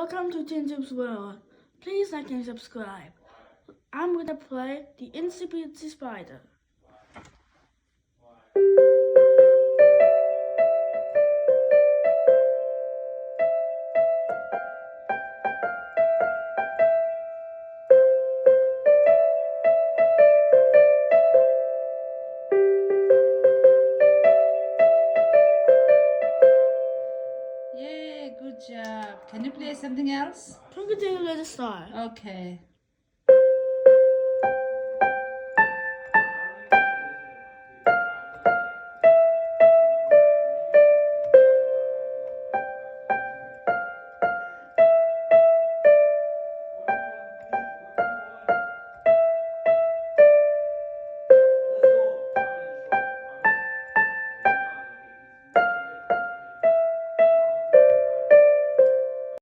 Welcome to Tintim's World. Please like and subscribe. I'm gonna play the Itsy Bitsy Spider. Yay, good job. Can you play something else? Twinkle Twinkle Little Star. Okay.